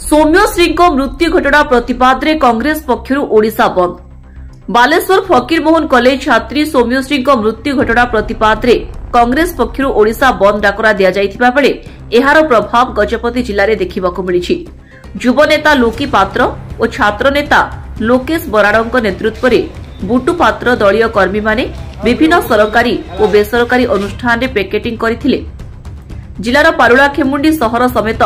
सौम्यश्री मृत्यु घटना प्रतिवाद रे कांग्रेस पक्षरु ओडिशा बंद। बालेश्वर फकीर मोहन कॉलेज छात्री सौम्यश्री मृत्यु घटना प्रतिवाद रे कांग्रेस पक्षरु ओडिशा बंद डाकरा दिया जाइथिबा बेले एहार प्रभाव गजपति जिले में देखिबाकु मिलिछि। युव नेता लोकी पात्र और छात्र नेता लोकेश बराड़ों नेतृत्व में बुटु पात्र दलीय कर्मी माने विभिन्न सरकारी और बेसरकारी अनुष्ठान रे पिकेटिंग करथिले। जिलार पारुला खेमुंडी सहर समेत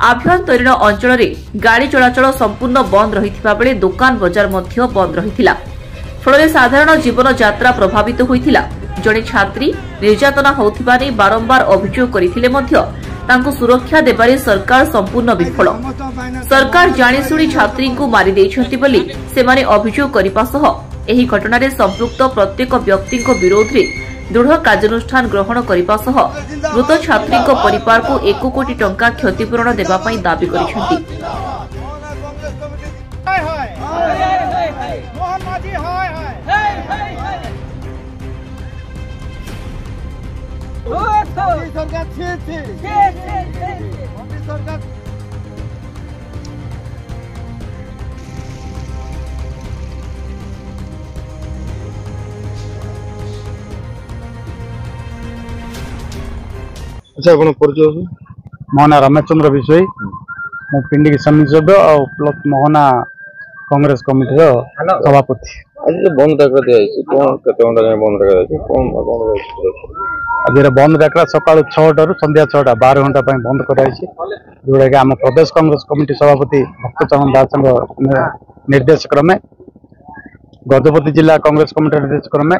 आभ्यंतरीण अंचल में गाड़ी चलाचल संपूर्ण बंद रहिथिबा बेले दुकान बजार मध्य बंद रहिथिला। फल साधारण जीवन यात्रा प्रभावित होइथिला। जड़े छात्री निर्यातना होथिबा नै बारंबार अभियोग करथिले मध्य तांको सुरक्षा देबारे सरकार संपूर्ण विफल। सरकार जाणीशुणी छात्री को मारी देइछंती बोली सेमाने अभियोग करिबा सह एही घटनारे संपृक्त प्रत्येक व्यक्ति विरोध में दृढ़ कार्यानुष्ठान ग्रहण करने सह मृत छात्री परिवार को 1 कोटी टंका क्षतिपूरण देबा पई दाबी करिसेंती। अच्छा कौन परिचय? मो ना रमेश चंद्र विषय मो पिंडी की समिति सभ्य और प्लस मोहना कांग्रेस कमिटी सभापति। आज जो बंद डाकरा दिया कौन केते घंटा जाय बंद डाकरा दिया कौन आज बंद डाकरा सकाळ 6टा रु संध्या 6टा 12 घंटा पई बंद कराइछि। जोड़ा कि आम प्रदेश कांग्रेस कमिटी सभापति भक्तचरण दास निर्देश क्रमे गजपति जिला कांग्रेस कमिटी निर्देश क्रमे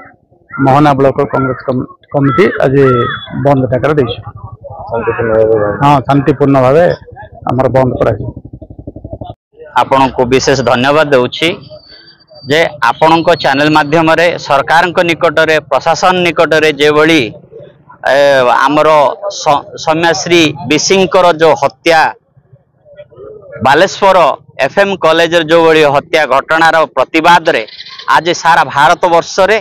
मोहना ब्लॉक कांग्रेस कमिटी आज बंद डाकरा देइछ। हाँ शांतिपूर्ण भाव आमर बंद कर आपण को विशेष धन्यवाद देउछि जे आपण को चैनल माध्यम रे सरकार को निकट रे प्रशासन निकट रे जे बळी आमर सौम्यश्री बिसिंकर जो हत्या बालेश्वर एफएम कॉलेज जो बळी हत्या घटनार प्रतिवाद रे आज सारा भारत वर्ष रे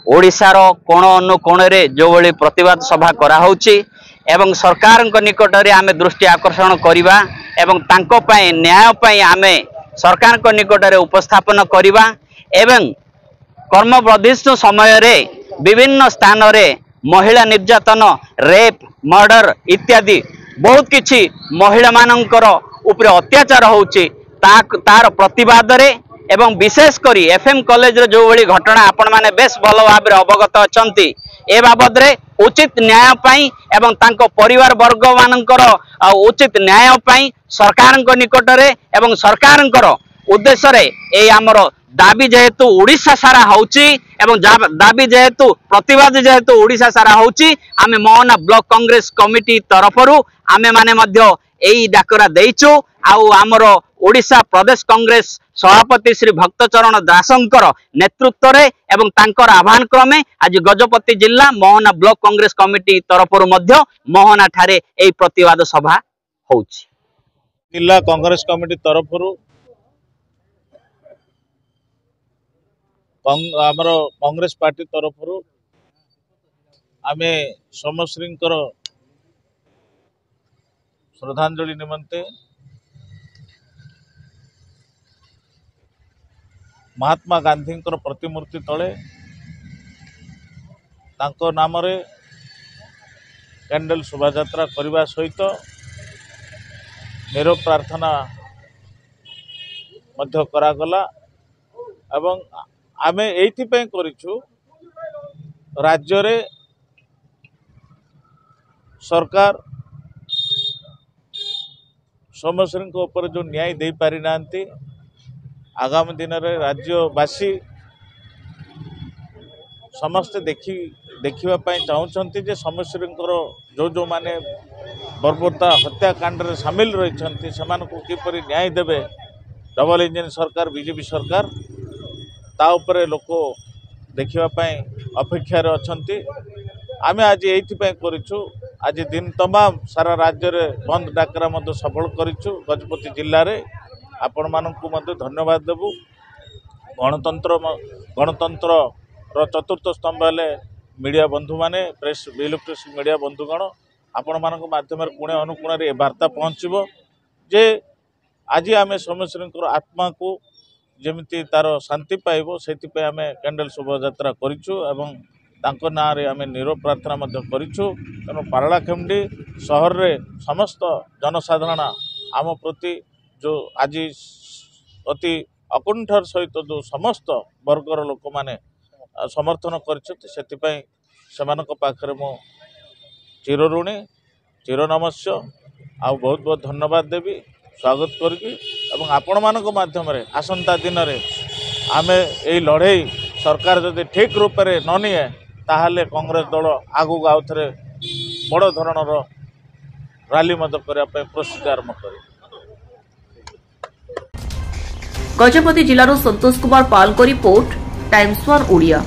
ओडिशार कोण अनुकोण रे जो बळी प्रतिवाद सभा करा होउछि एवं सरकार निकट रे आमे दृष्टि आकर्षण करिबा एवं तांको पय न्याय पय आमे सरकार निकट रे उपस्थापन करिबा एवं कर्मवर्धिष्णु समय रे विभिन्न स्थान रे महिला निर्यातन रेप मर्डर इत्यादि बहुत किछि महिला मानकर उपरे अत्याचार होउछि तार प्रतिवाद रे एवं विशेष करी एफएम कॉलेज रे जो बड़ी घटना आपण माने बेस भल भाव अवगत अछंती ए बाबद रे उचित न्याय पाई एवं तांको परिवार वर्ग मानकर उचित न्याय पाई सरकार निकट रे एवं सरकार उद्देश्य रे ए आमर दाबी जेहेतु ओडिशा सारा होउची एवं दाबी जेहेतु प्रतिवाद जेहेतु ओडिशा सारा होउची आमे मोहना ब्लॉक कांग्रेस कमिटी तरफरु आमे माने मध्य एई डाकरा देइचु आउ आमर ओडिशा प्रदेश कांग्रेस सभापति श्री भक्तचरण दासंकर नेतृत्व रे एवं तांकर आह्वान क्रमे आज गजपति जिला मोहना ब्लॉक कांग्रेस कमिटी तरफरु मध्य मोहना ठारे एई प्रतिवाद सभा होउची। जिला कांग्रेस कमिटी तरफरु आमर कांग्रेस पार्टी तरफरु आमे सौम्यश्रींकर श्रद्धांजलि निमंते महात्मा गांधी प्रतिमूर्ति तले तांको नाम रे कैंडल शोभायात्रा करने सहित निरोग प्रार्थना मध्य करागला एवं आमे एइथिपय करिछु राज्य रे सरकार सौम्यश्री ऊपर जो न्याय दे पारि नांती आगामी दिन में राज्यवासी समस्ते देखा चाहते जे सौम्यश्री जो जो माने बर्बरता हत्याकांड रे सामिल रही से किपरि न्याय देवे डबल इंजिन सरकार बीजेपी सरकार ता उपरे लोक देखापी अपेक्षार अच्छा आमे आज ये करिछु आज दिन तमाम सारा राज्य में बंद डाकरा सफल करिछु गजपति जिले में आपण मानकु मध्य धन्यवाद देबु। गणतंत्र चतुर्थ स्तंभ हेले मीडिया बंधु माने प्रेस इलेक्ट्रोनिक्स मीडिया बंधुगण आपण मानक माध्यम पुणे अनुकोण रे वार्ता पहुँचबो जे आज आम सोमेश्वर आत्मा को जमी तार शांति पाइब से आम कैंडल शोभायात्रा करूँ ना आम निरो प्रार्थना करूँ। तेणु पारलाखेमुंडी सहर रे समस्त जनसाधारण आम प्रति जो आज अति अकुंठर सहित जो समस्त वर्गर लोक माने समर्थन कर मु चिरऋणी चिरनमस्या आ बहुत बहुत धन्यवाद देवी स्वागत करके आपण मान माध्यम आसंता दिन में आम यही लड़े सरकार जदि ठीक रूप से न निए ताहले कांग्रेस दल आगू आउ थे बड़ धरणर रैली करने प्रस्तुति आरंभ कर। गजपति जिलार संतोष कुमार पाल को रिपोर्ट टाइम्स वन ओडिया।